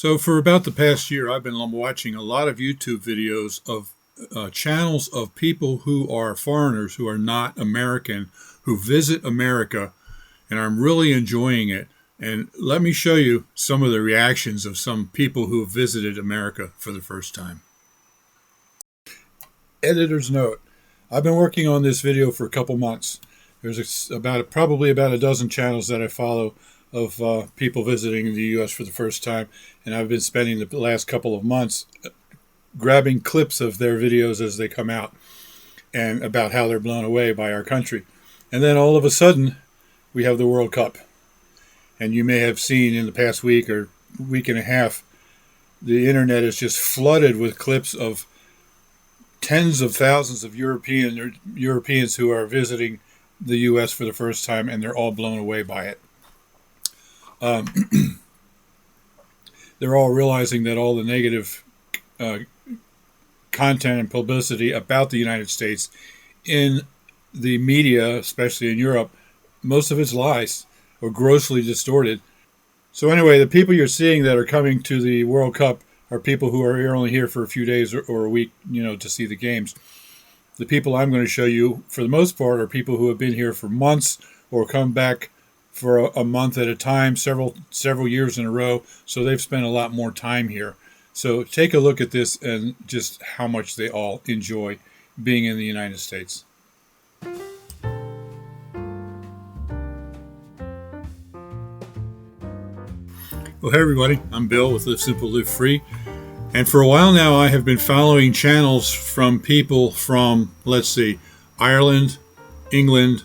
So for about the past year, I've been watching a lot of YouTube videos of channels of people who are foreigners, who are not American, who visit America, and I'm really enjoying it. And let me show you some of the reactions of some people who have visited America for the first time. Editor's note. I've been working on this video for a couple months. There's probably about a dozen channels that I follow of people visiting the U.S. for the first time, and I've been spending the last couple of months grabbing clips of their videos as they come out and about how they're blown away by our country. And then all of a sudden, we have the World Cup. And you may have seen in the past week or week and a half, the internet is just flooded with clips of tens of thousands of Europeans who are visiting the U.S. for the first time, and they're all blown away by it. They're all realizing that all the negative content and publicity about the United States in the media, especially in Europe, most of it's lies or grossly distorted. So anyway, the people you're seeing that are coming to the World Cup are people who are only here for a few days or a week, to see the games. The people I'm going to show you, for the most part, are people who have been here for months or come back for a month at a time, several years in a row. So they've spent a lot more time here. So take a look at this and just how much they all enjoy being in the United States. Well, hey everybody, I'm Bill with Live Simple, Live Free. And for a while now, I have been following channels from people from, Ireland, England,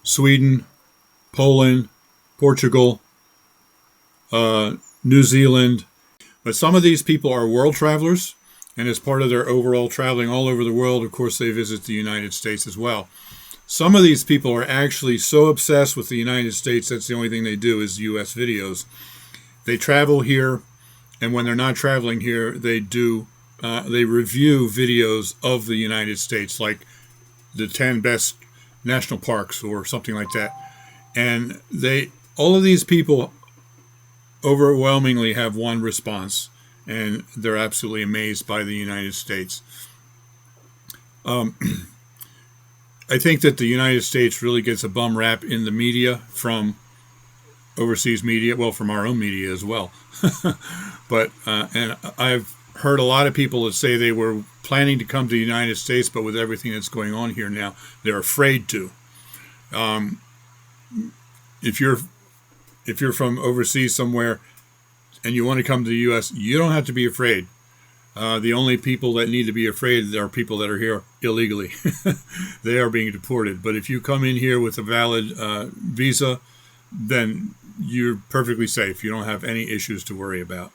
Sweden, Poland, Portugal, New Zealand. But some of these people are world travelers, and as part of their overall traveling all over the world, of course, they visit the United States as well. Some of these people are actually so obsessed with the United States, that's the only thing they do is U.S. videos. They travel here, and when they're not traveling here, they review videos of the United States, like the 10 best national parks or something like that. And all of these people overwhelmingly have one response, and they're absolutely amazed by the United States. I think that the United States really gets a bum rap in the media from overseas media, well, from our own media as well. But and I've heard a lot of people that say they were planning to come to the United States, but with everything that's going on here now, they're afraid to. If you're from overseas somewhere and you want to come to the U.S., you don't have to be afraid. The only people that need to be afraid are people that are here illegally. They are being deported. But if you come in here with a valid visa, then you're perfectly safe. You don't have any issues to worry about.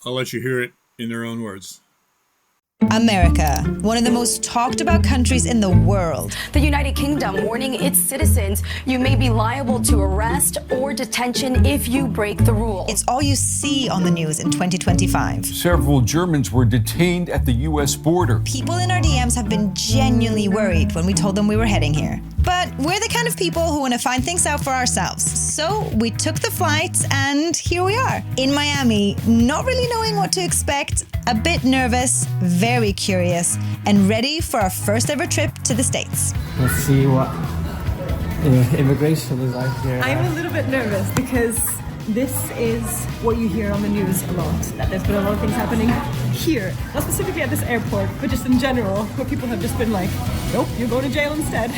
I'll let you hear it in their own words. America, one of the most talked about countries in the world. The United Kingdom warning its citizens you may be liable to arrest or detention if you break the rules. It's all you see on the news in 2025. Several Germans were detained at the U.S. border. People in our DMs have been genuinely worried when we told them we were heading here. But we're the kind of people who want to find things out for ourselves. So we took the flight and here we are in Miami, not really knowing what to expect, a bit nervous, very curious, and ready for our first ever trip to the States. Let's see what immigration is like here. I'm a little bit nervous because this is what you hear on the news a lot, that there's been a lot of things happening here, not specifically at this airport, but just in general, where people have just been like, nope, you're going to jail instead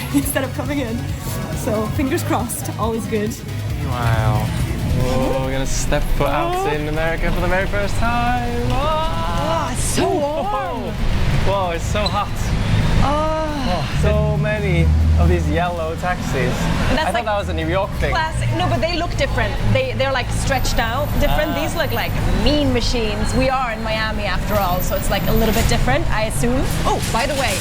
of coming in. So fingers crossed, all is good. Wow. Oh, we're gonna step foot out in America for the very first time. Oh, it's so warm. Whoa, it's so hot. So many of these yellow taxis. I thought that was a New York thing. Classic. No, but they look different. They're like stretched out different. These look like mean machines. We are in Miami after all, so it's like a little bit different, I assume. Oh, by the way,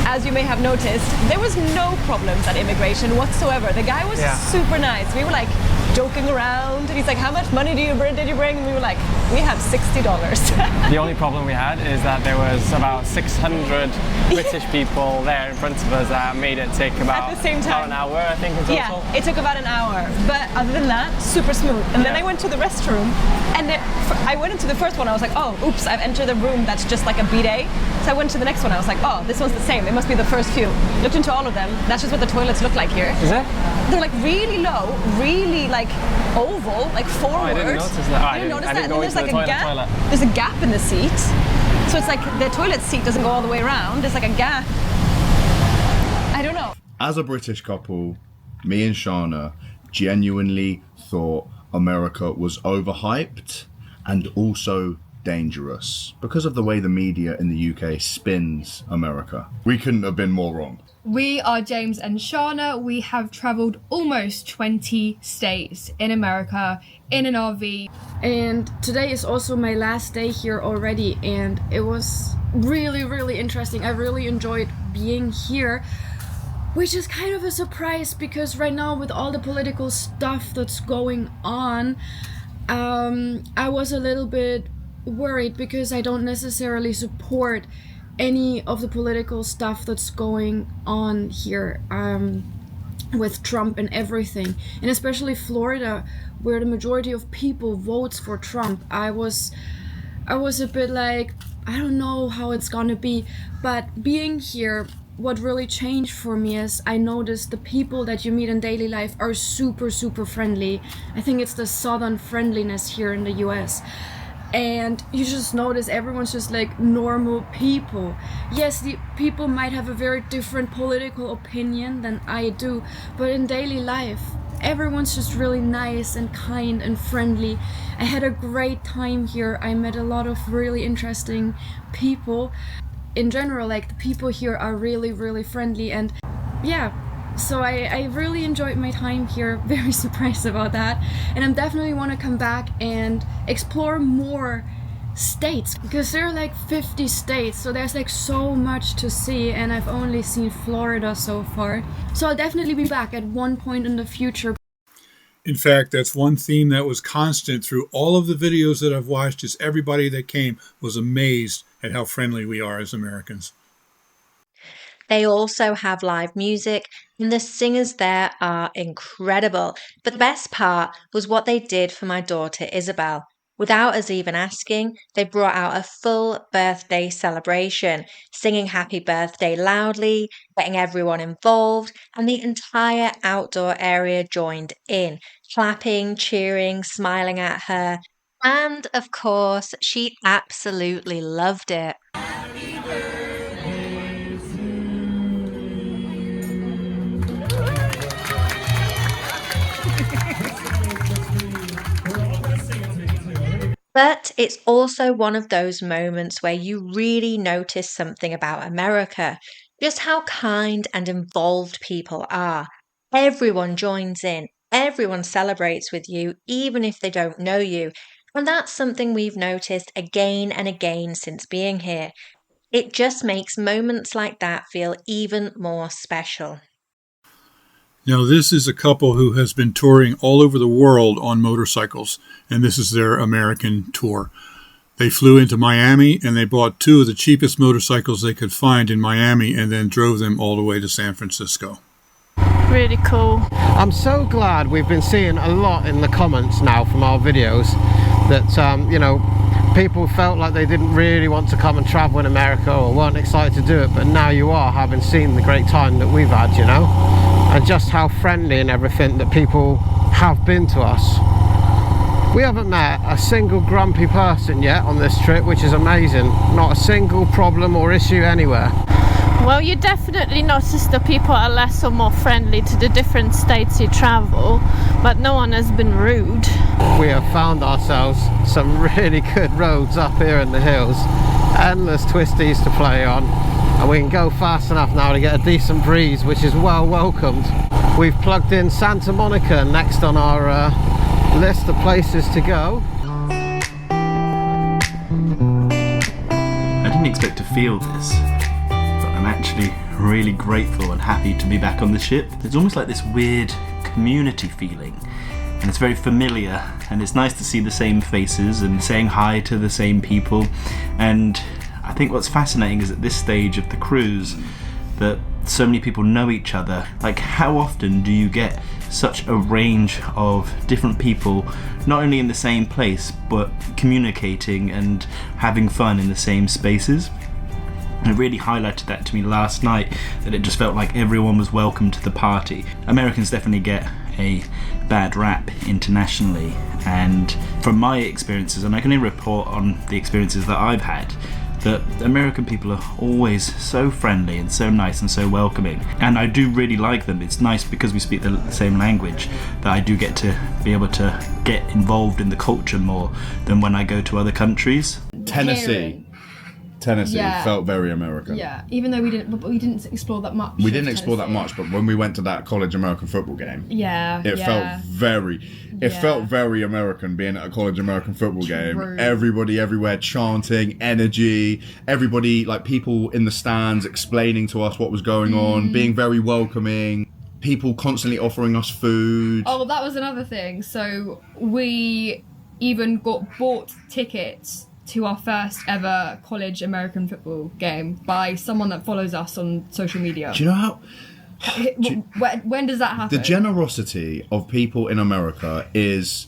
as you may have noticed, there was no problems at immigration whatsoever. The guy was super nice. We were like, joking around. And he's like, how much money did you bring? And we were like, we have $60. The only problem we had is that there was about 600 British people there in front of us that made it take about, At the same time. about an hour, I think, in total. Yeah, it took about an hour. But other than that, super smooth. And then I went to the restroom, and I went into the first one. I was like, oh, oops, I've entered a room that's just like a bidet. So I went to the next one. I was like, oh, this one's the same. It must be the first few. Looked into all of them. That's just what the toilets look like here. Is it? They're like really low, really like oval, like forward. I didn't notice that. I didn't notice that. I didn't And go then there's into like the a gap. toilet. There's a gap in the seat. So it's like the toilet seat doesn't go all the way around. There's like a gap. I don't know. As a British couple, me and Shana genuinely thought America was overhyped and also dangerous because of the way the media in the UK spins America. We couldn't have been more wrong. We are James and Shana. We have travelled almost 20 states in America in an RV. And today is also my last day here already, and it was really, really interesting. I really enjoyed being here, which is kind of a surprise because right now with all the political stuff that's going on, I was a little bit worried because I don't necessarily support any of the political stuff that's going on here with Trump and everything, and especially Florida, where the majority of people votes for Trump. I was a bit like, I don't know how it's gonna be, but being here, what really changed for me is I noticed the people that you meet in daily life are super, super friendly. I think it's the southern friendliness here in the US. And you just notice everyone's just like normal people. Yes, the people might have a very different political opinion than I do, but in daily life, everyone's just really nice and kind and friendly. I had a great time here. I met a lot of really interesting people. In general, like the people here are really, really friendly, and yeah. So I really enjoyed my time here, very surprised about that, and I definitely want to come back and explore more states because there are like 50 states, so there's like so much to see, and I've only seen Florida so far, so I'll definitely be back at one point in the future. In fact, that's one theme that was constant through all of the videos that I've watched is everybody that came was amazed at how friendly we are as Americans. They also have live music, and the singers there are incredible. But the best part was what they did for my daughter Isabel. Without us even asking, they brought out a full birthday celebration, singing happy birthday loudly, getting everyone involved, and the entire outdoor area joined in, clapping, cheering, smiling at her. And of course, she absolutely loved it. But it's also one of those moments where you really notice something about America, just how kind and involved people are. Everyone joins in, everyone celebrates with you, even if they don't know you. And that's something we've noticed again and again since being here. It just makes moments like that feel even more special. Now, this is a couple who has been touring all over the world on motorcycles, and this is their American tour. They flew into Miami, and they bought two of the cheapest motorcycles they could find in Miami, and then drove them all the way to San Francisco. Really cool. I'm so glad we've been seeing a lot in the comments now from our videos that, you know, people felt like they didn't really want to come and travel in America or weren't excited to do it, but now you are, having seen the great time that we've had, you know, and just how friendly and everything that people have been to us. We haven't met a single grumpy person yet on this trip, which is amazing. Not a single problem or issue anywhere. Well, you definitely notice the people are less or more friendly to the different states you travel, but no one has been rude. We have found ourselves some really good roads up here in the hills. Endless twisties to play on, and we can go fast enough now to get a decent breeze, which is well welcomed. We've plugged in Santa Monica next on our list of places to go. I didn't expect to feel this. I'm actually really grateful and happy to be back on the ship. There's almost like this weird community feeling. and it's very familiar, and it's nice to see the same faces and saying hi to the same people. And I think what's fascinating is at this stage of the cruise that so many people know each other. Like, how often do you get such a range of different people, not only in the same place, but communicating and having fun in the same spaces? It really highlighted that to me last night, that it just felt like everyone was welcome to the party. Americans definitely get a bad rap internationally, and from my experiences, and I can only report on the experiences that I've had, that American people are always so friendly and so nice and so welcoming, and I do really like them. It's nice because we speak the same language that I do get to be able to get involved in the culture more than when I go to other countries. Tennessee Yeah. felt very American. Yeah, even though we didn't explore that much. We didn't explore that much, but when we went to that college American football game, it felt very American being at a college American football game. Everybody everywhere chanting, energy, everybody, like people in the stands explaining to us what was going on, being very welcoming, people constantly offering us food. Oh, that was another thing. So we even bought tickets to our first ever college American football game by someone that follows us on social media. Do you know how... When does that happen? The generosity of people in America is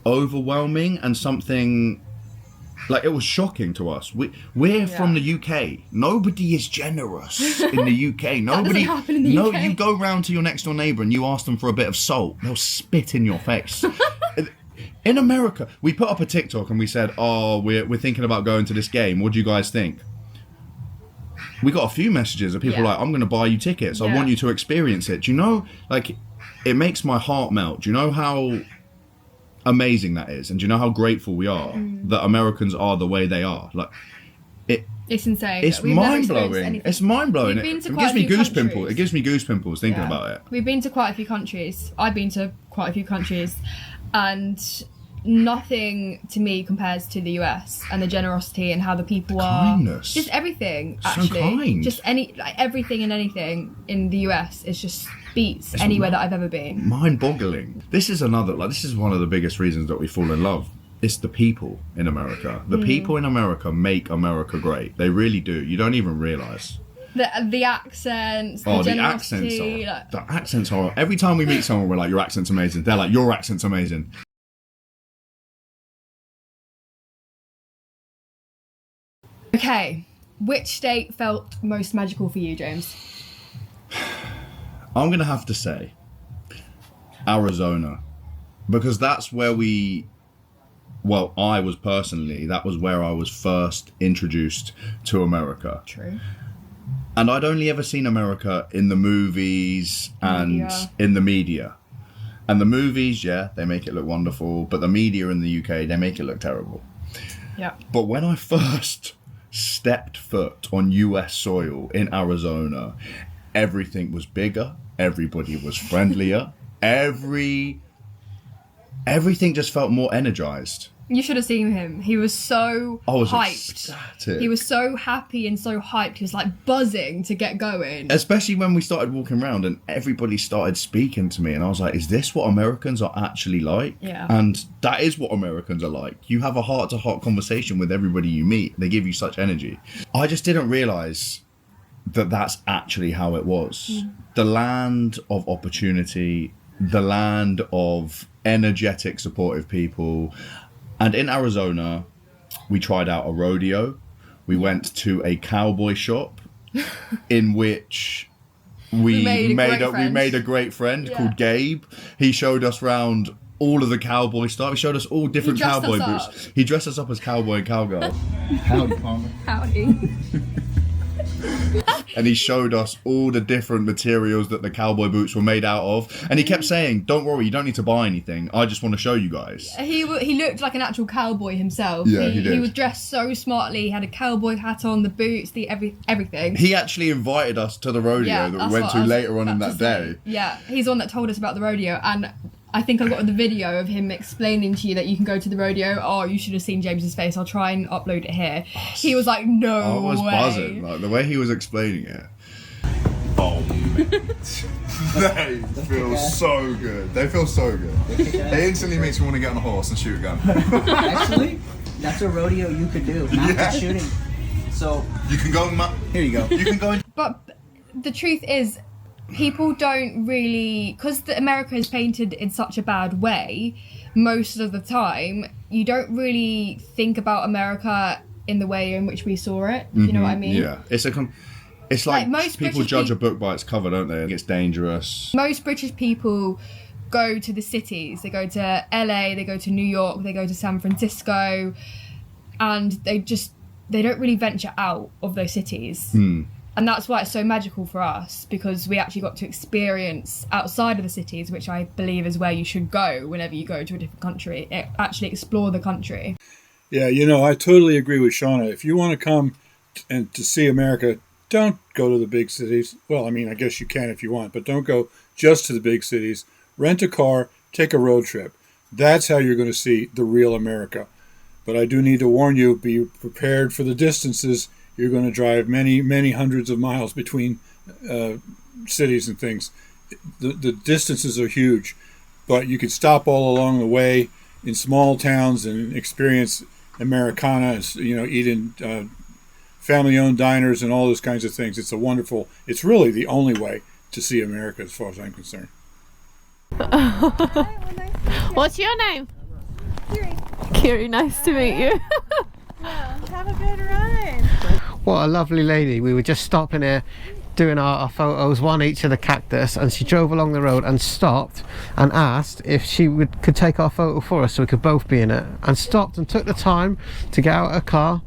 overwhelming, and something... Like, it was shocking to us. We're from the UK. Nobody is generous in the UK. Nobody. That doesn't happen in the UK. You go round to your next door neighbour and you ask them for a bit of salt, they'll spit in your face. In America, we put up a TikTok and we said, "Oh, we're thinking about going to this game. What do you guys think?" We got a few messages of people like, "I'm going to buy you tickets. I want you to experience it." Do you know, like, it makes my heart melt. Do you know how amazing that is? And do you know how grateful we are that Americans are the way they are? Like, it's insane. It's mind blowing. It's mind blowing. We've been It to quite gives me a few goose countries. pimples. It gives me goose pimples thinking about it. We've been to quite a few countries. I've been to quite a few countries, and nothing to me compares to the US and the generosity and how the people kindness. are. Just everything, So actually. kind. Just everything and anything in the US is just beats anywhere that I've ever been. Mind-boggling. This is one of the biggest reasons that we fall in love. It's the people in America. The people in America make America great. They really do. You don't even realise. The accents, the generosity. The accents are... Every time we meet someone, we're like, "Your accent's amazing." They're like, "Your accent's amazing." Okay, which state felt most magical for you, James? I'm going to have to say Arizona, because that's where I was personally, that was where I was first introduced to America. True. And I'd only ever seen America in the movies and in the media. And the movies, they make it look wonderful, but the media in the UK, they make it look terrible. Yeah. But when I first stepped foot on US soil in Arizona, everything was bigger, everybody was friendlier, everything just felt more energized. You should have seen him. He was so hyped. Ecstatic. He was so happy and so hyped. He was like buzzing to get going. Especially when we started walking around and everybody started speaking to me, and I was like, is this what Americans are actually like? Yeah. And that is what Americans are like. You have a heart-to-heart conversation with everybody you meet. They give you such energy. I just didn't realise that that's actually how it was. The land of opportunity, the land of energetic, supportive people. And in Arizona, we tried out a rodeo. We went to a cowboy shop in which we made a great friend called Gabe. He showed us around all of the cowboy stuff. He showed us all different cowboy boots. He dressed us up as cowboy and cowgirl. Howdy, Palmer. Howdy. And he showed us all the different materials that the cowboy boots were made out of. And he kept saying, "Don't worry, you don't need to buy anything. I just want to show you guys." He looked like an actual cowboy himself. Yeah, he did. He was dressed so smartly. He had a cowboy hat on, the boots, everything. He actually invited us to the rodeo that we went to later on in that day. Yeah, he's the one that told us about the rodeo, and I think I got the video of him explaining to you that you can go to the rodeo. Oh, you should have seen James's face. I'll try and upload it here. He was like, "No way." I was buzzing, like the way he was explaining it. Oh, mate. They feel so good. They feel so good. It instantly makes me want to get on a horse and shoot a gun. Actually, that's a rodeo you could do. Not just shooting. So you can go. Here you go. You can go. But the truth is, people don't really, because America is painted in such a bad way most of the time, you don't really think about America in the way in which we saw it. You know what I mean? Yeah, it's like most people judge a book by its cover, don't they? It's dangerous. Most British people go to the cities. They go to LA, they go to New York, they go to San Francisco, and they don't really venture out of those cities. And that's why it's so magical for us, because we actually got to experience outside of the cities, which I believe is where you should go whenever you go to a different country, actually explore the country. Yeah, I totally agree with Shauna. If you want to come and to see America, don't go to the big cities. Well, I mean, I guess you can if you want, but don't go just to the big cities. Rent a car, take a road trip. That's how you're going to see the real America. But I do need to warn you, be prepared for the distances. You're going to drive many, many hundreds of miles between cities and things. The distances are huge, but you could stop all along the way in small towns and experience Americana, eat in family-owned diners and all those kinds of things. It's really the only way to see America as far as I'm concerned. What's your name? Kiri, nice to meet you. Have a good ride. What a lovely lady. We were just stopping here doing our photos, one each of the cactus, and she drove along the road and stopped and asked if she could take our photo for us so we could both be in it, and stopped and took the time to get out of her car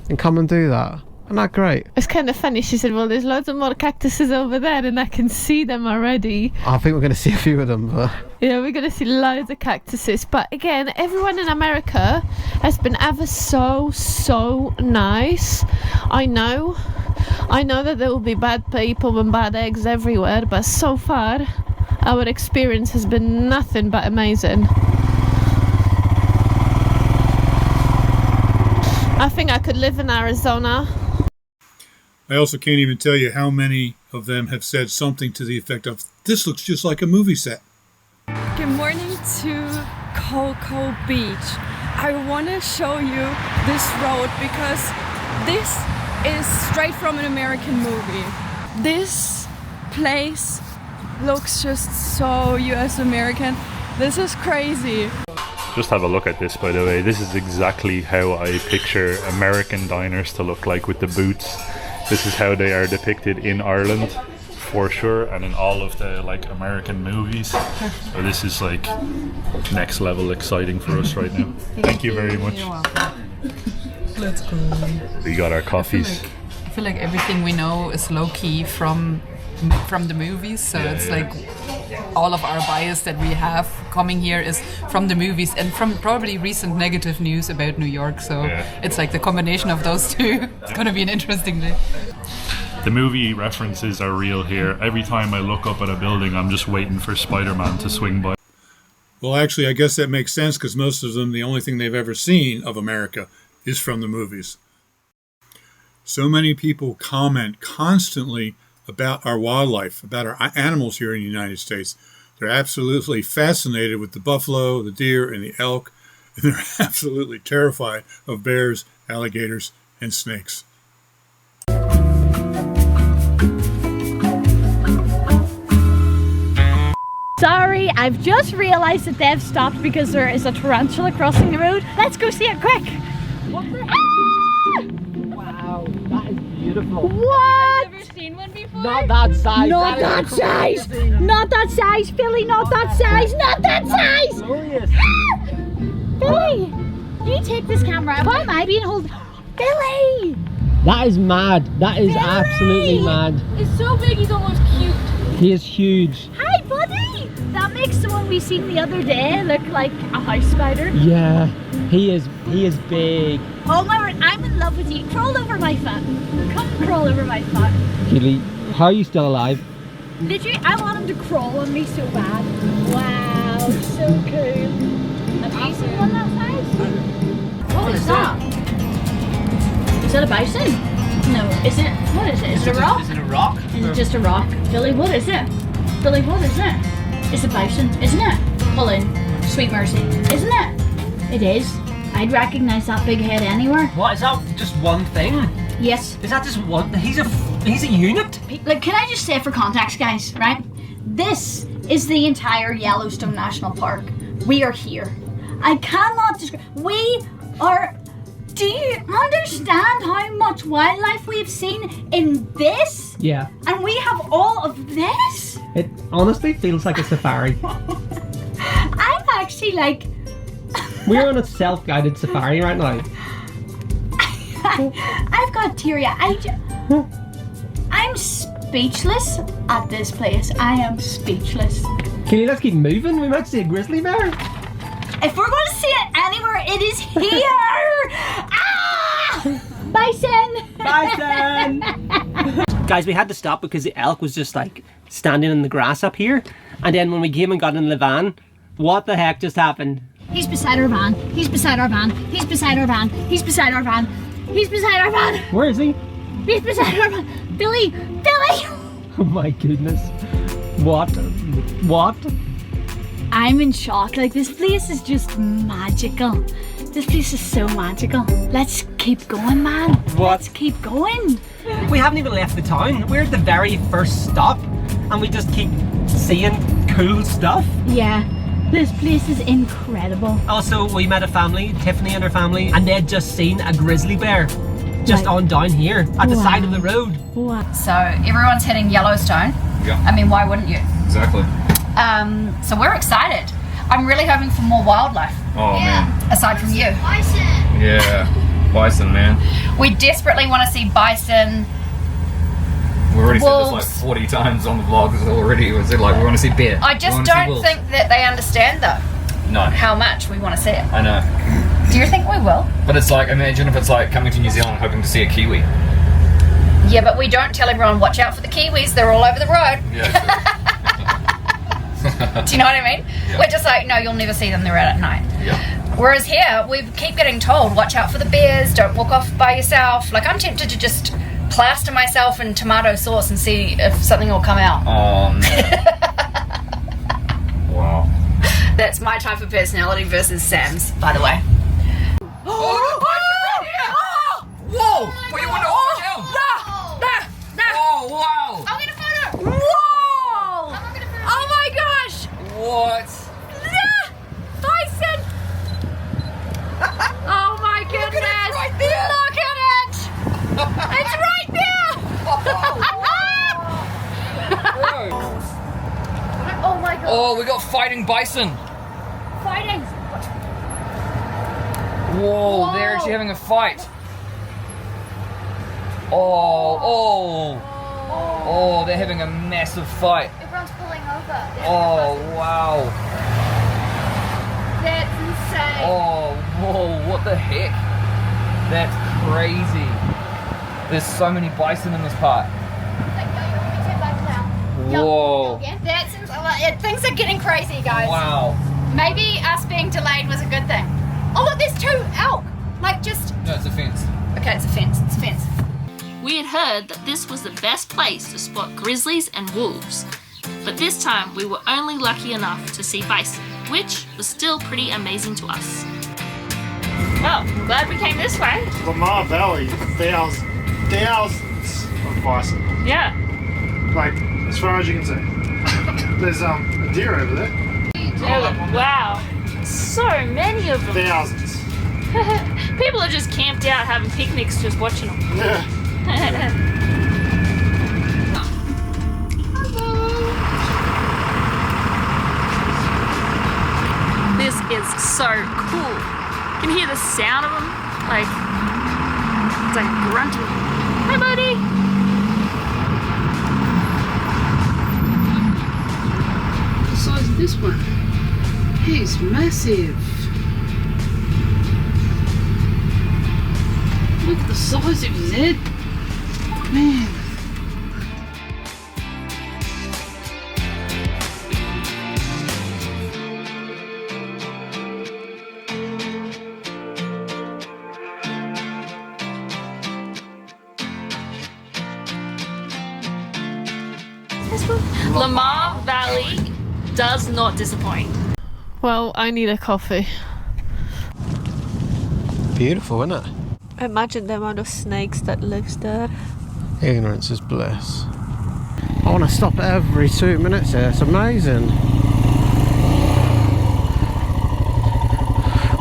and come and do that. Isn't that great? It's kind of funny. She said, well, there's loads of more cactuses over there and I can see them already. I think we're going to see a few of them, but... Yeah, we're going to see loads of cactuses. But again, everyone in America has been ever so nice. I know that there will be bad people and bad eggs everywhere, but so far, our experience has been nothing but amazing. I think I could live in Arizona. I also can't even tell you how many of them have said something to the effect of, "This looks just like a movie set." Good morning to Cocoa Beach. I want to show you this road because this is straight from an American movie. This place looks just so US American. This is crazy. Just have a look at this, by the way. This is exactly how I picture American diners to look like, with the boots. This is how they are depicted in Ireland, for sure, and in all of the American movies. So this is next level exciting for us right now. Thank you very much. You're welcome. Let's go. We got our coffees. I feel like everything we know is low key from the movies, so it's like all of our bias that we have coming here is from the movies and from probably recent negative news about New York, so it's like the combination of those two. It's gonna be an interesting day. The movie references are real here. Every time I look up at a building, I'm just waiting for Spider-Man to swing by. Well, actually, I guess that makes sense, because most of them, the only thing they've ever seen of America is from the movies. So many people comment constantly about our wildlife, about our animals here in the United States. They're absolutely fascinated with the buffalo, the deer, and the elk, and they're absolutely terrified of bears, alligators, and snakes. Sorry, I've just realized that they've stopped because there is a tarantula crossing the road. Let's go see it quick. What the Wow, that is beautiful. What? Have you ever seen one before? Not that size. Not that size. Not that size, Billy. Not that size. Not that size. Glorious. Billy, you take this camera. Why am I being held? Billy. That is mad. That is absolutely mad. It's so big. He's almost cute. He is huge. Hi, buddy. That makes the one we seen the other day look like a house spider. Yeah, he is big. Oh my word, I'm in love with you. Crawl over my foot. Come crawl over my foot. Gilly, how are you still alive? Literally, I want him to crawl on me so bad. Wow, so cool. Have you seen one that size? What is that? Is that a bison? No, is it? What is it? Is it a rock? Is it a rock? Is it just a rock? Billy, what is it? Billy, what is it? It's a bison, isn't it? Pull in. Sweet mercy, isn't it? It is. I'd recognize that big head anywhere. What, is that just one thing? Yes. Is that just one? He's a unit? Like, can I just say for context, guys, right? This is the entire Yellowstone National Park. We are here. I cannot describe. We are. Do you understand how much wildlife we've seen in this? Yeah. And we have all of this? It honestly feels like a safari. I'm actually like. We're on a self-guided safari right now. I've got teary-eyed. I'm speechless at this place. I am speechless. Can you let's keep moving? We might see a grizzly bear. If we're going to see it anywhere, it is here! Ah! Bison! Guys, we had to stop because the elk was just like standing in the grass up here. And then when we came and got in the van, what the heck just happened? He's beside our van. He's beside our van. He's beside our van. He's beside our van. He's beside our van. Where is he? He's beside our van. Billy! Billy! Oh my goodness. What? What? I'm in shock. Like, this place is just magical. This place is so magical. Let's keep going, man. What? Let's keep going. We haven't even left the town. We're at the very first stop and we just keep seeing cool stuff. Yeah. This place is incredible. Also, we met a family, Tiffany and her family, and they'd just seen a grizzly bear just on down here at the side of the road. Wow. So everyone's hitting Yellowstone. Yeah. I mean, why wouldn't you? Exactly. So we're excited. I'm really hoping for more wildlife. Oh man. Aside from you. Bison. Yeah. Bison, man. We desperately want to see bison. We already said this Wolves. like 40 times on the vlogs already. Was it like we want to see bear? I just don't think that they understand though No. how much we want to see it. I know. Do you think we will? But it's like, imagine if it's like coming to New Zealand hoping to see a kiwi. Yeah, but we don't tell everyone, watch out for the kiwis, they're all over the road. Yeah. Do you know what I mean? Yeah. We're just like, no, you'll never see them, they're out at night. Yeah. Whereas here, we keep getting told, watch out for the bears, don't walk off by yourself. Like, I'm tempted to just plaster myself in tomato sauce and see if something will come out. Oh man. Wow. That's my type of personality versus Sam's, by the way. Whoa! Put your window all down! Oh wow! I'll get a photo! Whoa! Oh my gosh! What? Bison! Oh my goodness! It's right there! Look at it! It's right there! Oh my god! Oh, we got fighting bison! Fighting! Whoa, they're actually having a fight. Oh, they're having a massive fight. Everyone's pulling over. Oh, wow. That's insane. Oh, whoa, what the heck? That's crazy. There's so many bison in this part. Whoa. That's things are getting crazy, guys. Wow. Maybe us being delayed was a good thing. Oh look, there's 2 elk. Like just. No, it's a fence. Okay, it's a fence. It's a fence. We had heard that this was the best place to spot grizzlies and wolves, but this time we were only lucky enough to see bison, which was still pretty amazing to us. Well, I'm glad we came this way. Lamar Valley, thousands of bison. Yeah. Like, as far as you can see. There's a deer over there. Oh, wow. So many of them. Thousands. People are just camped out having picnics just watching them. Yeah. This is so cool. You can hear the sound of them, like, it's like grunting. Hi, buddy. The size of this one. He's massive. Look at the size of his head. Man. Lamar Valley does not disappoint. Well, I need a coffee. Beautiful, isn't it? Imagine the amount of snakes that lives there. Ignorance is bliss. I want to stop every 2 minutes here. It's amazing.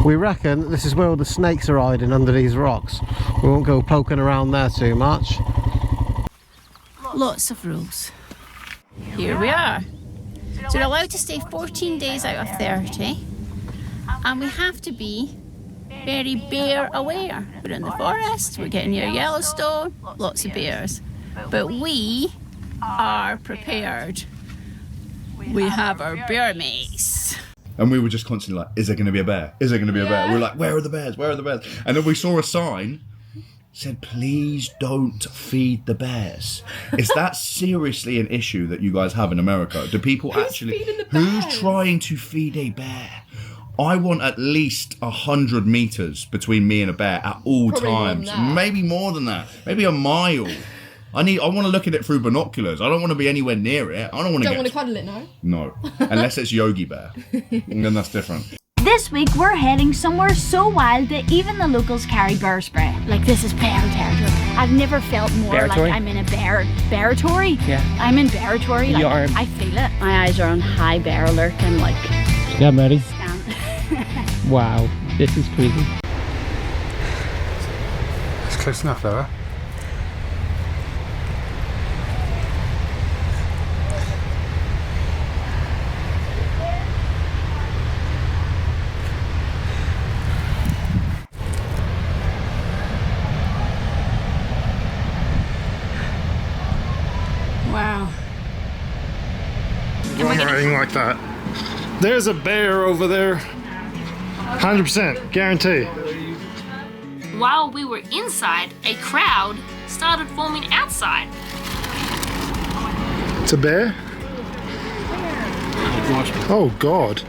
We reckon this is where all the snakes are hiding, under these rocks. We won't go poking around there too much. Lots of rules. Here we are. So we're allowed to stay 14 days out of 30, and we have to be very bear aware. We're in the forest, we're getting near Yellowstone, lots of bears. But we are prepared. We have our bear mace. And we were just constantly like, is there going to be a bear? Is there going to be a bear? We were like, where are the bears? Where are the bears? And then we saw a sign said, please don't feed the bears. Is that seriously an issue that you guys have in America? Do people actually... Who's trying to feed a bear? I want at least 100 meters between me and a bear at all times. Maybe more than that. Maybe a mile. I want to look at it through binoculars. I don't want to be anywhere near it. I don't want to want to cuddle it, no? No. Unless it's Yogi Bear. And then that's different. This week we're heading somewhere so wild that even the locals carry bear spray. Like, this is bear territory. I've never felt more Bearatory? like I'm in a bearatory. Yeah. I'm in bearatory. Like, You are. I feel it. My eyes are on high bear alert. I'm like, Yeah, I'm ready. scan. Wow, this is crazy. It's close enough though, huh? Wow. Or anything like that. There's a bear over there. 100%, guarantee. While we were inside, a crowd started forming outside. It's a bear? Oh God.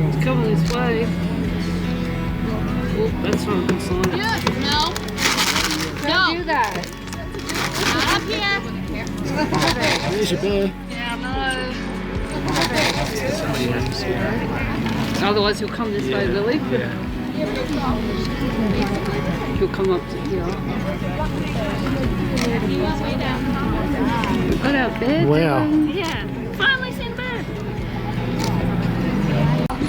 It's coming this way. Oh, that's not a good sign. No. Don't do that. Up here. There's your bear. Yeah, no. Otherwise he'll come this way, Lily. Yeah. He'll come up to here. We've got our bed. Wow. Yeah. Finally seen a bed.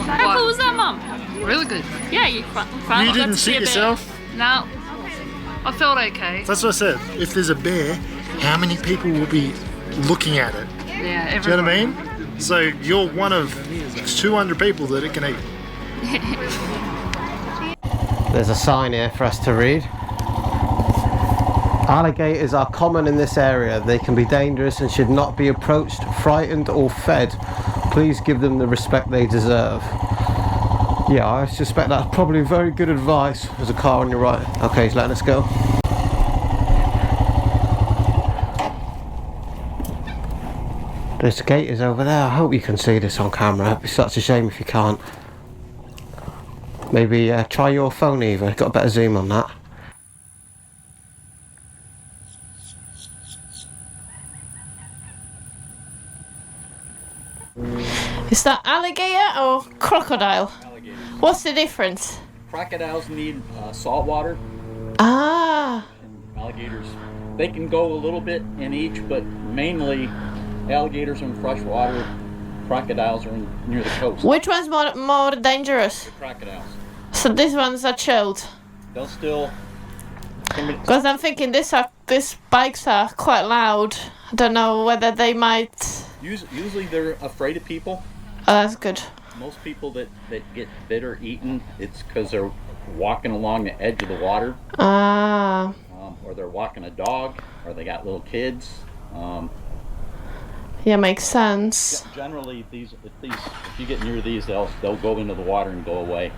How cool was that, Mum? Really good. Yeah, you finally You got didn't to see shit a bed. yourself? No. I felt okay. That's what I said. If there's a bear, how many people will be looking at it? Yeah, Do you know what I mean? So you're one of 200 people that it can eat. There's a sign here for us to read. Alligators are common in this area. They can be dangerous and should not be approached, frightened or fed. Please give them the respect they deserve. Yeah, I suspect that's probably very good advice. There's a car on your right. Okay, he's letting us go. There's the gators over there. I hope you can see this on camera. It'd be such a shame if you can't. Maybe try your phone, Eva. Got a better zoom on that. Is that alligator or crocodile? Alligator. What's the difference? Crocodiles need salt water. Ah. Alligators, they can go a little bit in each, but mainly alligators are in fresh water. Crocodiles are near the coast. Which one's more dangerous? The crocodiles. So these ones are chilled. They'll still. Because I'm thinking these bikes are quite loud. I don't know whether they might. Usually they're afraid of people. Oh, that's good. Most people that get bit or eaten, it's because they're walking along the edge of the water. Ah. Or they're walking a dog, or they got little kids. Yeah, makes sense. Generally, if you get near these, they'll go into the water and go away.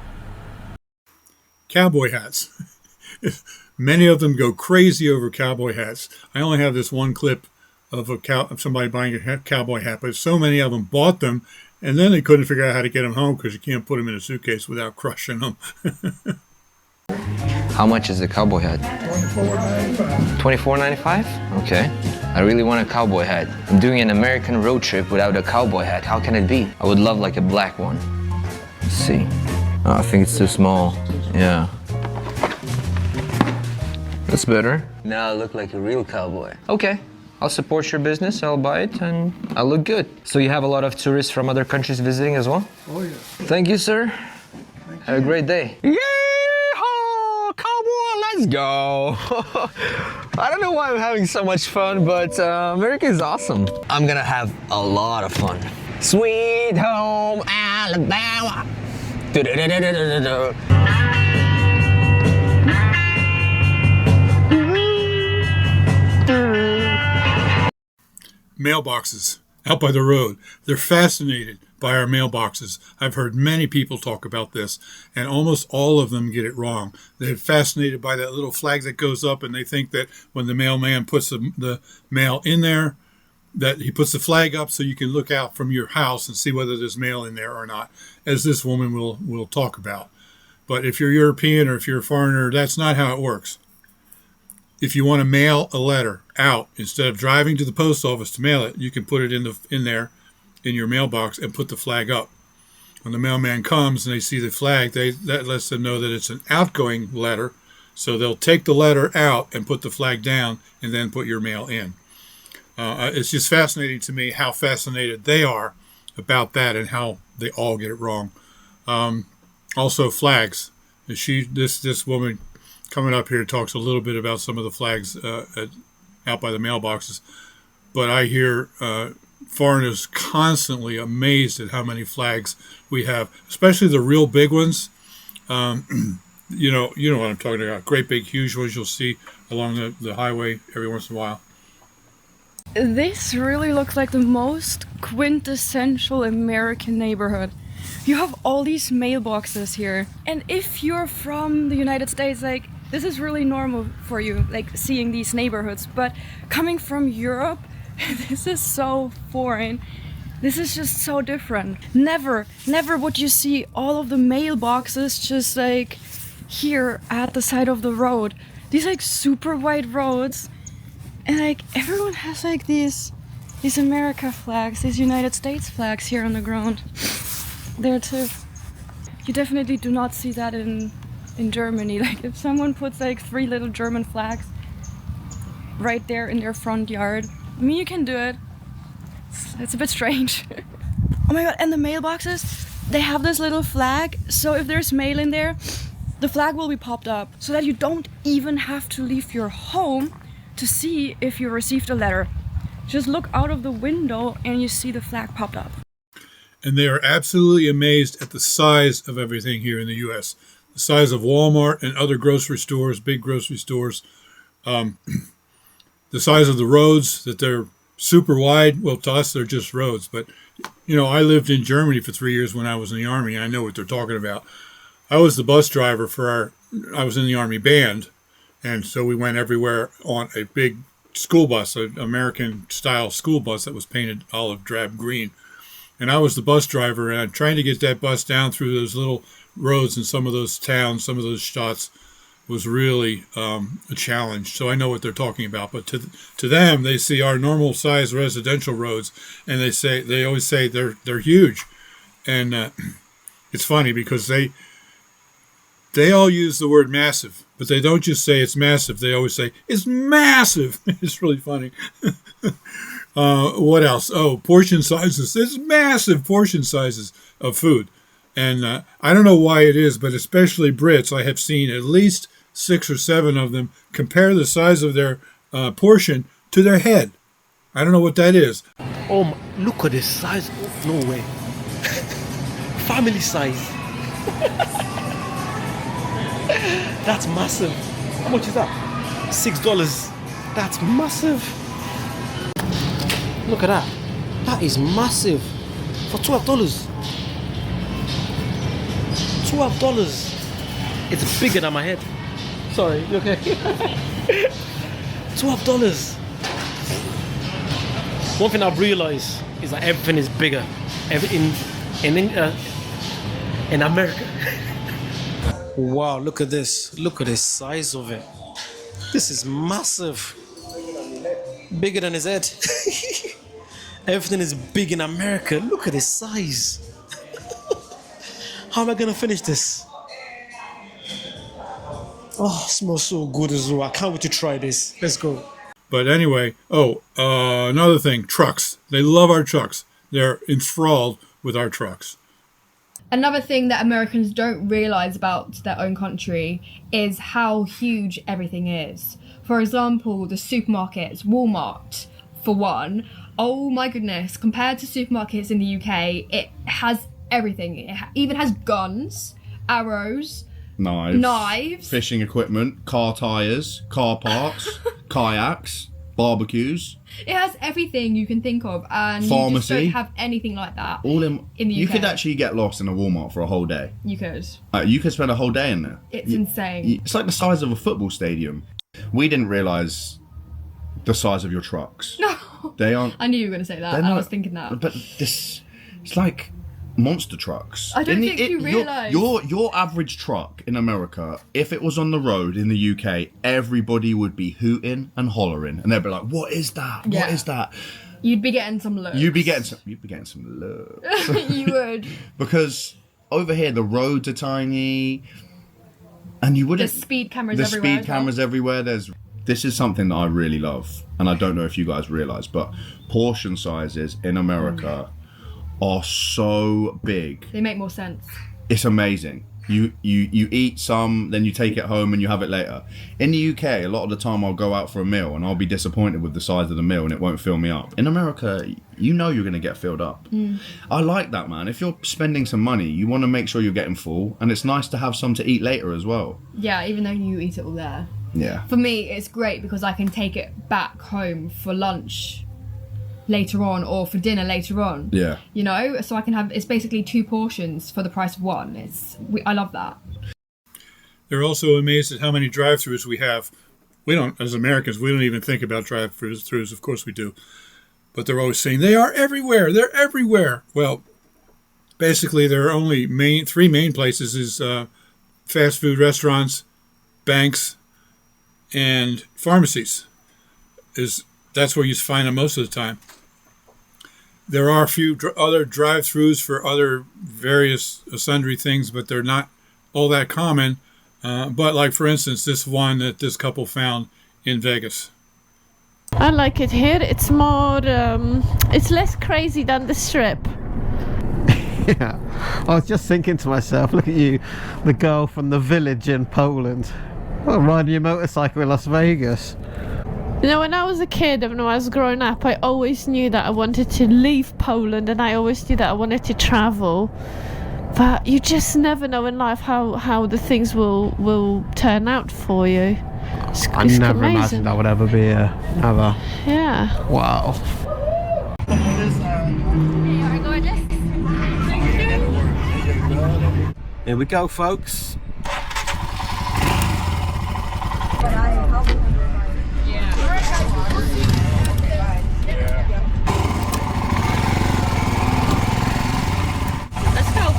Cowboy hats. Many of them go crazy over cowboy hats. I only have this one clip of somebody buying a cowboy hat, but so many of them bought them And then they couldn't figure out how to get them home because you can't put them in a suitcase without crushing them. How much is the cowboy hat? $24.95. Okay. I really want a cowboy hat. I'm doing an American road trip without a cowboy hat. How can it be? I would love like a black one. Let's see. Oh, I think it's too small. Yeah. That's better. Now I look like a real cowboy. Okay. I'll support your business, I'll buy it, and I'll look good. So you have a lot of tourists from other countries visiting as well? Oh, yeah. Thank you, sir. Have a great day. Yeehaw! Cowboy, let's go! I don't know why I'm having so much fun, but America is awesome. I'm gonna have a lot of fun. Sweet home Alabama. Mailboxes out by the road. They're fascinated by our mailboxes. I've heard many people talk about this, and almost all of them get it wrong. They're fascinated by that little flag that goes up, and they think that when the mailman puts the mail in there, that he puts the flag up so you can look out from your house and see whether there's mail in there or not, as this woman will talk about. But if you're European or if you're a foreigner, that's not how it works. If you want to mail a letter out, instead of driving to the post office to mail it, you can put it in there in your mailbox and put the flag up. When the mailman comes and they see the flag, that lets them know that it's an outgoing letter. So they'll take the letter out and put the flag down and then put your mail in. It's just fascinating to me how fascinated they are about that and how they all get it wrong. Also, flags. This woman coming up here talks a little bit about some of the flags out by the mailboxes, but I hear foreigners constantly amazed at how many flags we have, especially the real big ones. You know what I'm talking about. Great big, huge ones you'll see along the highway every once in a while. This really looks like the most quintessential American neighborhood. You have all these mailboxes here, and if you're from the United States, like, this is really normal for you, like seeing these neighborhoods, but coming from Europe, this is so foreign. This is just so different. Never would you see all of the mailboxes just like here at the side of the road. These like super wide roads, and like everyone has like these America flags, these United States flags here on the ground. There too. You definitely do not see that in Germany. Like if someone puts like 3 little German flags right there in their front yard, I mean, you can do it. It's a bit strange. Oh my god, and the mailboxes, they have this little flag, so if there's mail in there, the flag will be popped up so that you don't even have to leave your home to see if you received a letter. Just look out of the window and you see the flag popped up. And they are absolutely amazed at the size of everything here in the U.S. The size of Walmart and other grocery stores, big grocery stores. The size of the roads, that they're super wide. Well, to us, they're just roads. But, I lived in Germany for 3 years when I was in the Army, and I know what they're talking about. I was the bus driver I was in the Army band, and so we went everywhere on a big school bus, an American-style school bus that was painted olive drab green. And I was the bus driver, and I'm trying to get that bus down through those little roads in some of those towns, some of those shots was really a challenge. So I know what they're talking about. But to them, they see our normal size residential roads, and they always say they're huge. And it's funny because they all use the word massive, but they don't just say it's massive. They always say it's massive. It's really funny. What else? Oh, portion sizes. There's massive portion sizes of food. And I don't know why it is, but especially Brits, I have seen at least 6 or 7 of them compare the size of their portion to their head. I don't know what that is. Oh, look at the size. No way. Family size. That's massive. How much is that? $6. That's massive. Look at that. That is massive. For $12. $12. It's bigger than my head. Sorry, you okay? $12. One thing I've realized is that everything is bigger. in America. Wow, look at this. Look at the size of it. This is massive. Bigger than his head. Everything is big in America. Look at the size. How am I gonna finish this? Oh, it smells so good as well. I can't wait to try this. Let's go. But anyway, another thing, trucks. They love our trucks. They're enthralled with our trucks. Another thing that Americans don't realise about their own country is how huge everything is. For example, the supermarkets, Walmart, for one. Oh my goodness, compared to supermarkets in the UK, it has everything. It even has guns, arrows, knives, fishing equipment, car tyres, car parts, kayaks, barbecues. It has everything you can think of, and Pharmacy. you just don't have anything like that All in the UK. You could actually get lost in a Walmart for a whole day. You could. You could spend a whole day in there. It's insane. It's like the size of a football stadium. We didn't realise the size of your trucks. No. They aren't. I knew you were going to say that. They're I not- was thinking that. But it's like monster trucks. I don't think you realise. Your average truck in America, if it was on the road in the UK, everybody would be hooting and hollering, and they'd be like, "What is that? Yeah. What is that?" You'd be getting some looks. You'd be getting some love. You would. Because over here the roads are tiny, and you wouldn't. There's speed cameras There's everywhere. speed cameras everywhere. This is something that I really love, and I don't know if you guys realise, but portion sizes in America are so big. They make more sense. It's amazing. You eat some, then you take it home and you have it later. In the UK, a lot of the time I'll go out for a meal and I'll be disappointed with the size of the meal and it won't fill me up. In America, you know you're going to get filled up. I like that, man. If you're spending some money, you want to make sure you're getting full, and it's nice to have some to eat later as well. Yeah, even though you eat it all there. Yeah. For me, it's great because I can take it back home for lunch later on or for dinner later on. Yeah. You know, so I can have, it's basically 2 portions for the price of 1. I love that. They're also amazed at how many drive-thrus we have. We don't, as Americans, we don't even think about drive-thrus. Of course we do. But they're always saying, they are everywhere. They're everywhere. Well, basically there are only 3 main places is fast food restaurants, banks, and pharmacies. That's where you find them most of the time. There are a few other drive-thrus for other various sundry things, but they're not all that common. But like, for instance, this one that this couple found in Vegas. I like it here. It's more, it's less crazy than the Strip. Yeah, I was just thinking to myself, look at you, the girl from the village in Poland, riding your motorcycle in Las Vegas. You know, when I was a kid and when I was growing up, I always knew that I wanted to leave Poland, and I always knew that I wanted to travel. But you just never know in life how the things will turn out for you. I never imagined I would ever be here, ever. Yeah. Wow. Here we go, folks. Let's go.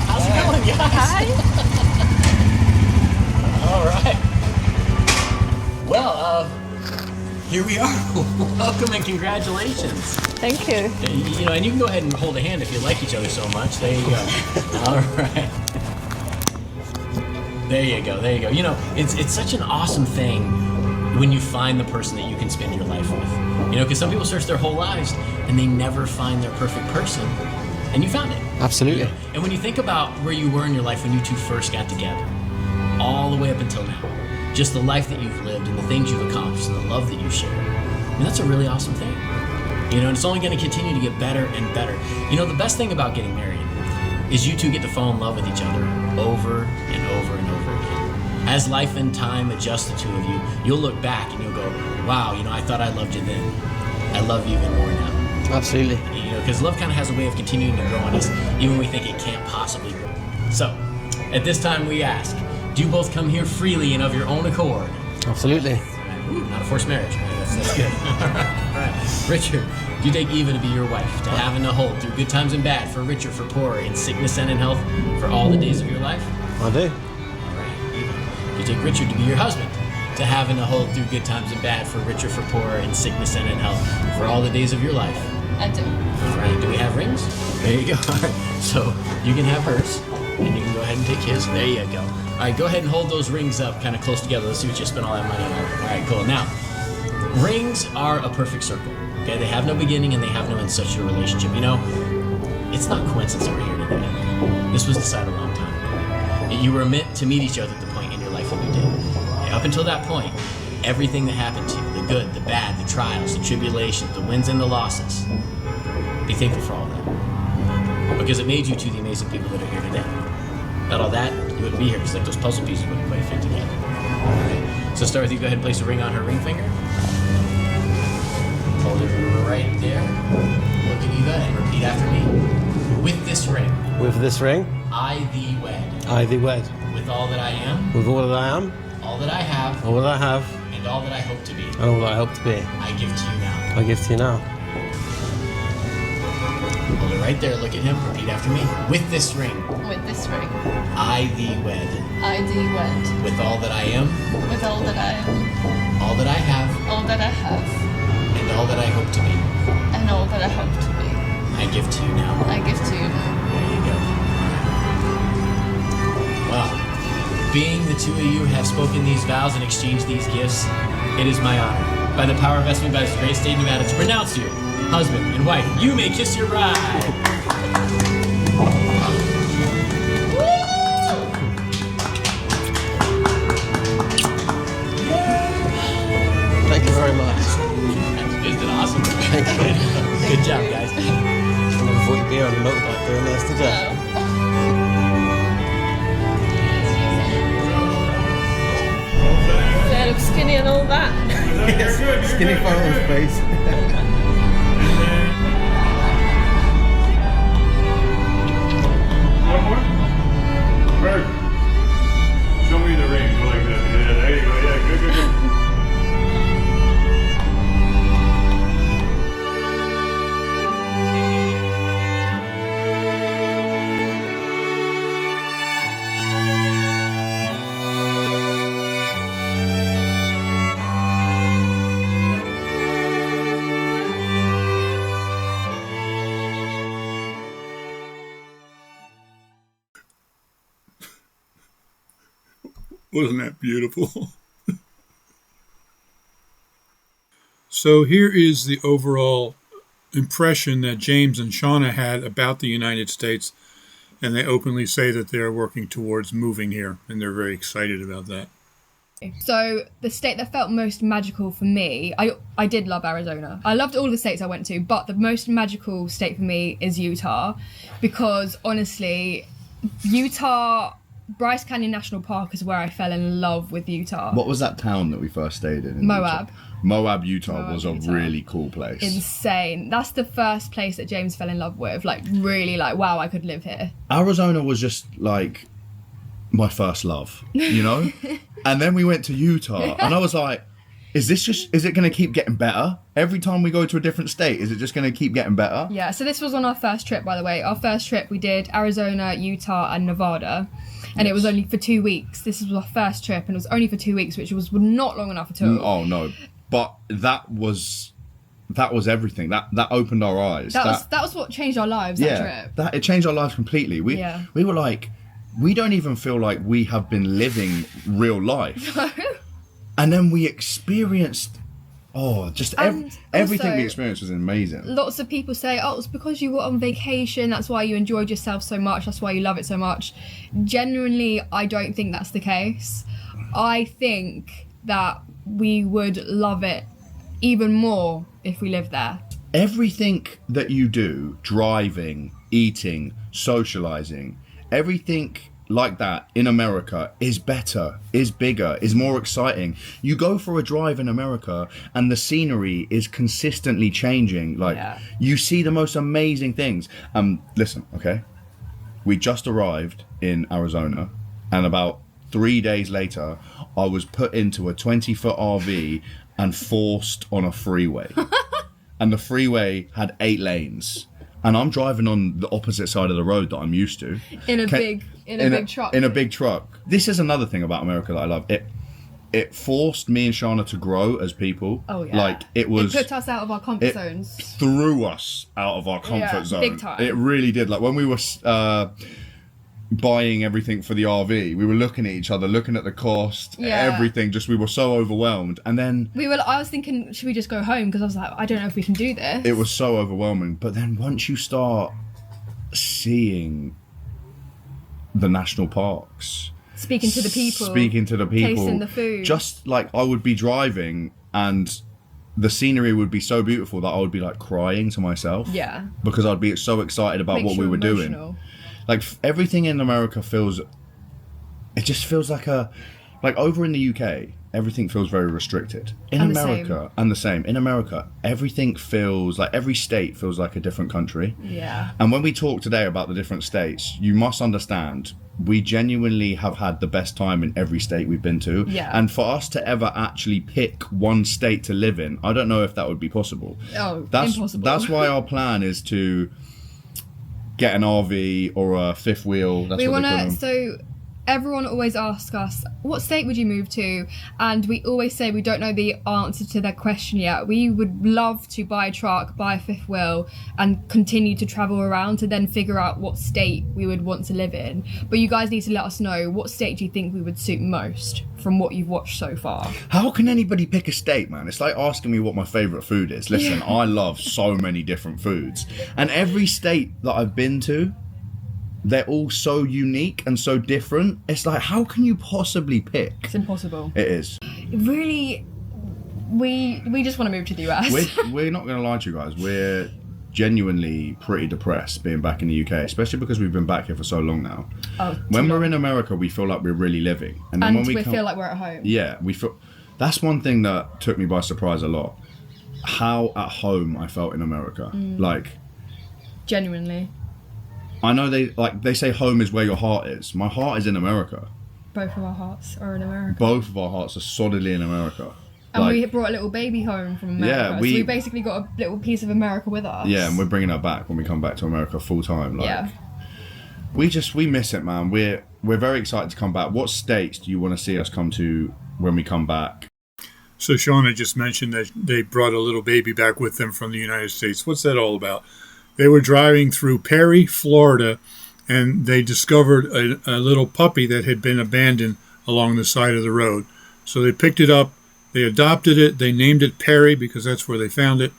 How's it going, guys? Hi. All right. Well, here we are. Welcome and congratulations. Thank you. You know, and you can go ahead and hold a hand if you like each other so much. There you go. All right. There you go. There you go. You know, it's such an awesome thing when you find the person that you can spend your life with. You know, because some people search their whole lives and they never find their perfect person. And you found it. Absolutely. You know? And when you think about where you were in your life when you two first got together, all the way up until now, just the life that you've lived and the things you've accomplished and the love that you share, I mean, that's a really awesome thing. You know, and it's only going to continue to get better and better. You know, the best thing about getting married is you two get to fall in love with each other over and over and over again. As life and time adjust the two of you, you'll look back and you'll go, wow, you know, I thought I loved you then. I love you even more now. Absolutely. You know, because love kind of has a way of continuing to grow on us, even when we think it can't possibly grow. So, At this time, we ask, do you both come here freely and of your own accord? Absolutely. Ooh, not a forced marriage. All right, that's good. All right. Richard, do you take Eva to be your wife, to have and to hold through good times and bad, for richer, for poorer, in sickness and in health, for all the days of your life? I do. All right, Eva, do you take Richard to be your husband, to have and to hold through good times and bad, for richer, for poorer, in sickness and in health, for all the days of your life? I do. All right, do we have rings? There you go. All right, so you can have hers, and you can go ahead and take his. There you go. All right, go ahead and hold those rings up kind of close together. Let's see what you spent all that money on. All right, cool. Now, rings are a perfect circle. Okay, they have no beginning and they have no end. Such a relationship. You know, it's not coincidence that we're here today. This was decided a long time ago. You were meant to meet each other at the point in your life when you did. Okay, up until that point, everything that happened to you, the good, the bad, the trials, the tribulations, the wins and the losses, be thankful for all of that. Because it made you two the amazing people that are here today. Without all that, you wouldn't be here, because like those puzzle pieces wouldn't quite fit together. Alright, so start with you, go ahead and place a ring on her ring finger. Hold it right there. Look at Eva and repeat after me. With this ring. With this ring. I thee wed. I thee wed. With all that I am. With all that I am. All that I have. All that I have. And all that I hope to be. And all that I hope to be. I give to you now. I give to you now. Hold it right there, look at him, repeat after me. With this ring. With this ring. I thee wed. I thee wed. With all that I am. With all that I am. All that I have. All that I have. And all that I hope to be. And all that I hope to be. I give to you now. I give to you now. There you go. Well, being the two of you have spoken these vows and exchanged these gifts, it is my honor, by the power vested by this great state of Nevada, to pronounce you husband and wife. You may kiss your bride. Thank you very much. It's been awesome. Thank you. Good job, guys. I'm looking forward to being on the motorbike doing this today. They look skinny and all that. Yes, skinny photo space. One more? Perfect. Show me the ring. Go like that. Yeah, there you go. Yeah, good, good, good. Wasn't that beautiful? So here is the overall impression that James and Shauna had about the United States, and they openly say that they're working towards moving here, and they're very excited about that. So the state that felt most magical for me, I did love Arizona. I loved all the states I went to, but the most magical state for me is Utah, because honestly, Utah, Bryce Canyon National Park is where I fell in love with Utah. What was that town that we first stayed in Moab. Utah? Moab, Utah was a really cool place. Insane. That's the first place that James fell in love with. Like, really, like, wow, I could live here. Arizona was just like my first love, you know? And then we went to Utah and I was like, is it going to keep getting better? Every time we go to a different state, is it just going to keep getting better? Yeah, so this was on our first trip, by the way. Our first trip, we did Arizona, Utah, and Nevada. And It was only for 2 weeks. This was our first trip, and it was only for 2 weeks, which was not long enough at all. Oh, no. But that was everything. That opened our eyes. That was what changed our lives, that trip. It changed our lives completely. We were like, we don't even feel like we have been living real life. And then we experienced, everything we experienced was amazing. Lots of people say, oh, it's because you were on vacation, that's why you enjoyed yourself so much, that's why you love it so much. Genuinely, I don't think that's the case. I think that we would love it even more if we lived there. Everything that you do, driving, eating, socializing, everything like that in America is better, is bigger, is more exciting. You go for a drive in America and the scenery is consistently changing. You see the most amazing things. Listen, okay? we just arrived in Arizona, and about 3 days later, I was put into a 20-foot RV and forced on a freeway. And the freeway had 8 lanes. And I'm driving on the opposite side of the road that I'm used to. In a big truck. In a big truck. This is another thing about America that I love. It forced me and Shauna to grow as people. Oh yeah. Like it put us out of our comfort zones. Threw us out of our comfort zone. Big time. It really did. Like when we were buying everything for the RV, we were looking at each other, looking at the cost, everything. Just we were so overwhelmed. And then I was thinking, should we just go home? Because I was like, I don't know if we can do this. It was so overwhelming. But then once you start seeing the national parks, speaking to the people, tasting the food, just like I would be driving and the scenery would be so beautiful that I would be like crying to myself. Yeah. Because I'd be so excited about what we were doing. Like everything in America it just feels like over in the UK, everything feels very restricted. In America, and the same. In America, everything feels like every state feels like a different country. Yeah. And when we talk today about the different states, you must understand we genuinely have had the best time in every state we've been to. Yeah. And for us to ever actually pick one state to live in, I don't know if that would be possible. Oh, impossible. That's why our plan is to get an RV or a fifth wheel. That's we what want they call to. them. So everyone always asks us, what state would you move to? And we always say we don't know the answer to that question yet. We would love to buy a truck, buy a fifth wheel, and continue to travel around to then figure out what state we would want to live in. But you guys need to let us know, what state do you think we would suit most from what you've watched so far? How can anybody pick a state, man? It's like asking me what my favourite food is. Listen, I love so many different foods. And every state that I've been to, they're all so unique and so different. It's like, how can you possibly pick? It's impossible. It is. Really, we just want to move to the US. We're not going to lie to you guys. We're genuinely pretty depressed being back in the UK, especially because we've been back here for so long now. When we're in America, we feel like we're really living. And then when we feel like we're at home. Yeah, we feel. That's one thing that took me by surprise a lot. How at home I felt in America. Like, genuinely. I know they say home is where your heart is. My heart is in America. Both of our hearts are in America. Both of our hearts are solidly in America. And we brought a little baby home from America. Yeah, so we basically got a little piece of America with us. Yeah, and we're bringing her back when we come back to America full time. Yeah. We miss it, man. We're very excited to come back. What states do you want to see us come to when we come back? So Shauna just mentioned that they brought a little baby back with them from the United States. What's that all about? They were driving through Perry, Florida, and they discovered a little puppy that had been abandoned along the side of the road. So they picked it up, they adopted it, they named it Perry because that's where they found it.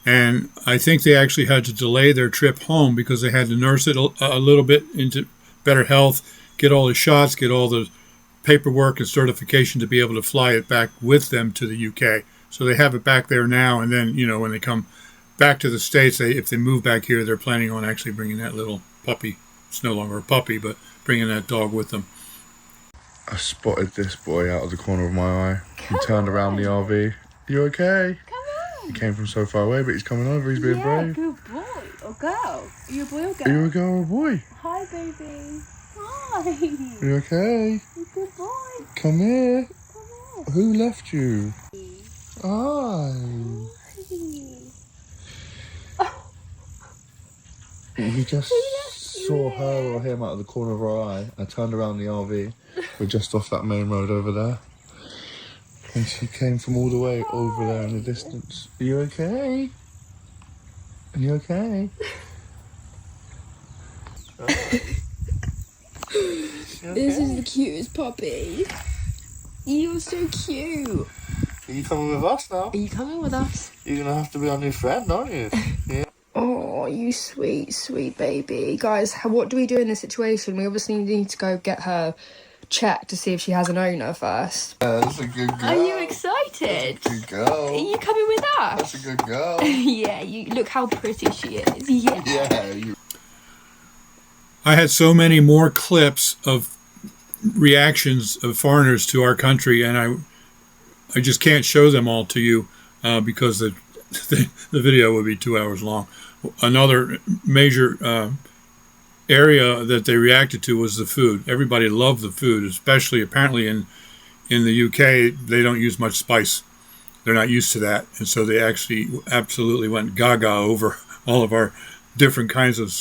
And I think they actually had to delay their trip home because they had to nurse it a little bit into better health, get all the shots, get all the paperwork and certification to be able to fly it back with them to the UK. So they have it back there now, and then, when they come back to the States, if they move back here, they're planning on actually bringing that little puppy. It's no longer a puppy, but bringing that dog with them. I spotted this boy out of the corner of my eye. He turned around the RV. You okay? Come on. He came from so far away, but he's coming over. He's being brave. Good boy or girl. Are you a boy or girl? Are you a girl or a boy? Hi, baby. Hi. Are you okay? Good boy. Come here. Come here. Who left you? Hi. We just saw her or him out of the corner of our eye. I turned around the RV. We're just off that main road over there. And she came from all the way over there in the distance. Are you okay? Are you okay? This is the cutest puppy. You're so cute. Are you coming with us now? Are you coming with us? You're going to have to be our new friend, aren't you? Yeah. Oh, you sweet, sweet baby. Guys, what do we do in this situation? We obviously need to go get her checked to see if she has an owner first. That's a good girl. Are you excited? That's a good girl. Are you coming with us? That's a good girl. Yeah, you look how pretty she is. Yeah. Yeah. I had so many more clips of reactions of foreigners to our country, and I just can't show them all to you because the video would be 2 hours long. Another major area that they reacted to was the food. Everybody loved the food, especially apparently in the UK, they don't use much spice. They're not used to that. And so they actually absolutely went gaga over all of our different kinds of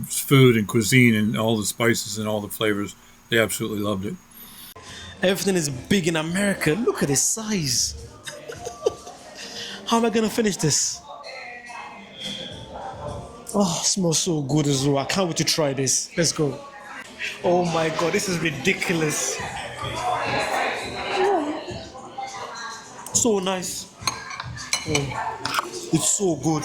food and cuisine and all the spices and all the flavors. They absolutely loved it. Everything is big in America. Look at the size. How am I gonna finish this? Oh, it smells so good as well. I can't wait to try this. Let's go. Oh my God, this is ridiculous. So nice. Oh, it's so good.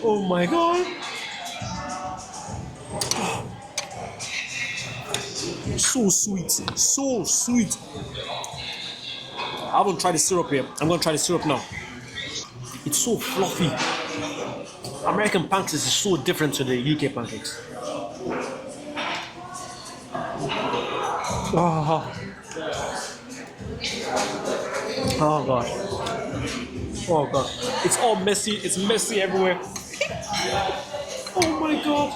Oh my God. So sweet, so sweet. I haven't tried the syrup here. I'm gonna try the syrup now. It's so fluffy. American pancakes is so different to the UK pancakes. Oh, oh God. Oh God. It's all messy. It's messy everywhere. Oh my God.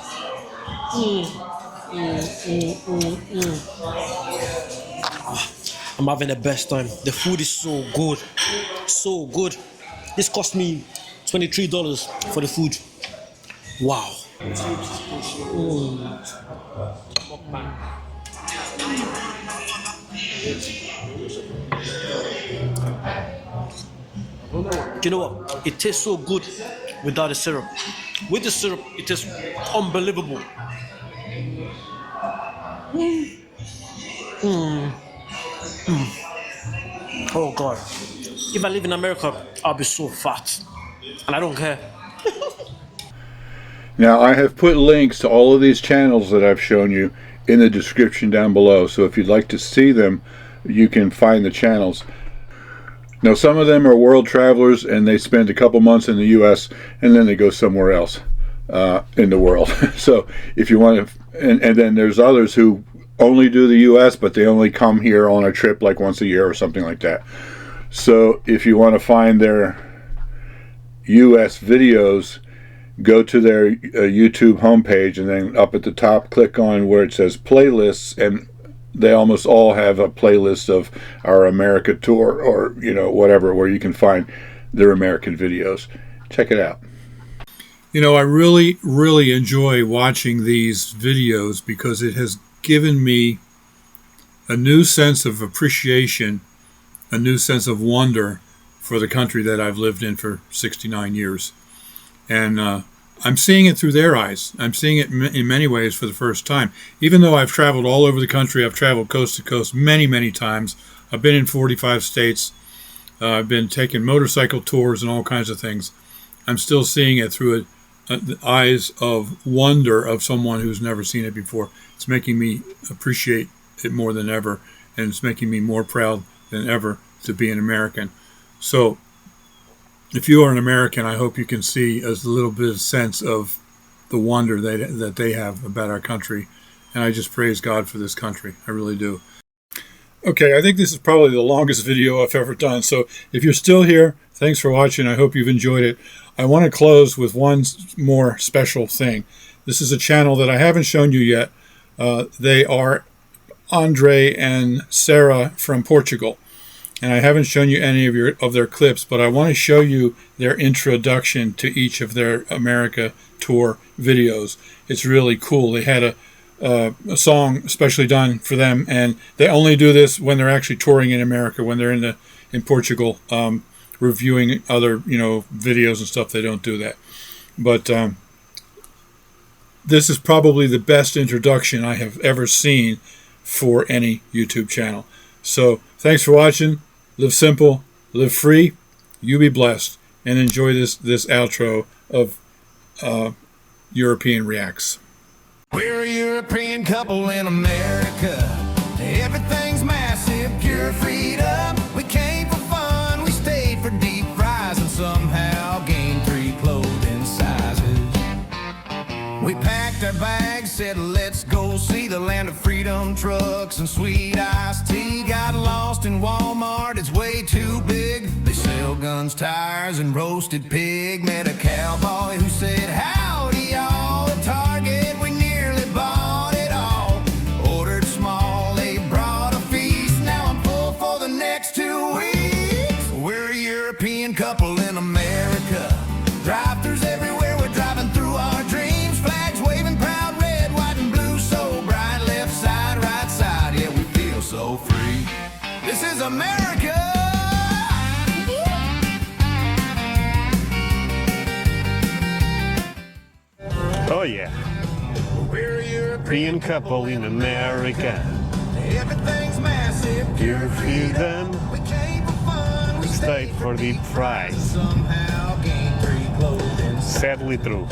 I'm having the best time. The food is so good. So good. This cost me $23 for the food. Wow. You know what? It tastes so good without the syrup. With the syrup, it tastes unbelievable. Oh God. If I live in America, I'll be so fat. And I don't care. Now, I have put links to all of these channels that I've shown you in the description down below. So if you'd like to see them, you can find the channels. Now, some of them are world travelers and they spend a couple months in the US and then they go somewhere else in the world. So if you want to, and then there's others who only do the US, but they only come here on a trip like once a year or something like that. So if you want to find their US videos, go to their YouTube homepage and then up at the top click on where it says playlists, and they almost all have a playlist of our America tour or, you know, whatever, where you can find their American videos. Check it out. You know, I really, really enjoy watching these videos because it has given me a new sense of appreciation, a new sense of wonder for the country that I've lived in for 69 years. And I'm seeing it through their eyes. I'm seeing it in many ways for the first time. Even though I've traveled all over the country, I've traveled coast to coast many, many times. I've been in 45 states. I've been taking motorcycle tours and all kinds of things. I'm still seeing it through the eyes of wonder of someone who's never seen it before. It's making me appreciate it more than ever, and it's making me more proud than ever to be an American. So if you are an American, I hope you can see a little bit of sense of the wonder that they have about our country. And I just praise God for this country. I really do. Okay, I think this is probably the longest video I've ever done. So if you're still here, thanks for watching. I hope you've enjoyed it. I want to close with one more special thing. This is a channel that I haven't shown you yet. They are Andre and Sarah from Portugal. And I haven't shown you any of their clips, but I want to show you their introduction to each of their America tour videos. It's really cool. They had a song especially done for them, and they only do this when they're actually touring in America. When they're in Portugal, reviewing other videos and stuff, they don't do that. But this is probably the best introduction I have ever seen for any YouTube channel. So thanks for watching. Live simple, live free, you be blessed, and enjoy this outro of European Reacts. We're a European couple in America. Everything's massive, pure freedom. We came for fun, we stayed for deep fries, and somehow gained 3 clothing sizes. We packed our bags said, let's go see the land of freedom trucks and sweet iced tea. Got lost in Walmart, it's way too big. They sell guns, tires, and roasted pig. Met a cowboy who said, howdy y'all. At Target, we nearly bought it all. Ordered small, they brought a feast. Now I'm full for the next 2 weeks. We're a European couple in America. Drive-thrus everywhere, we're driving through our dreams. Flags waving proud, red, white, and blue, so bright. Left side, right side, yeah, we feel so free. This is America. Oh yeah, we're a European couple in America. Everything's massive, Pure freedom, we came for fun, we stayed for the prize. somehow gained 3 clothing. Sadly true.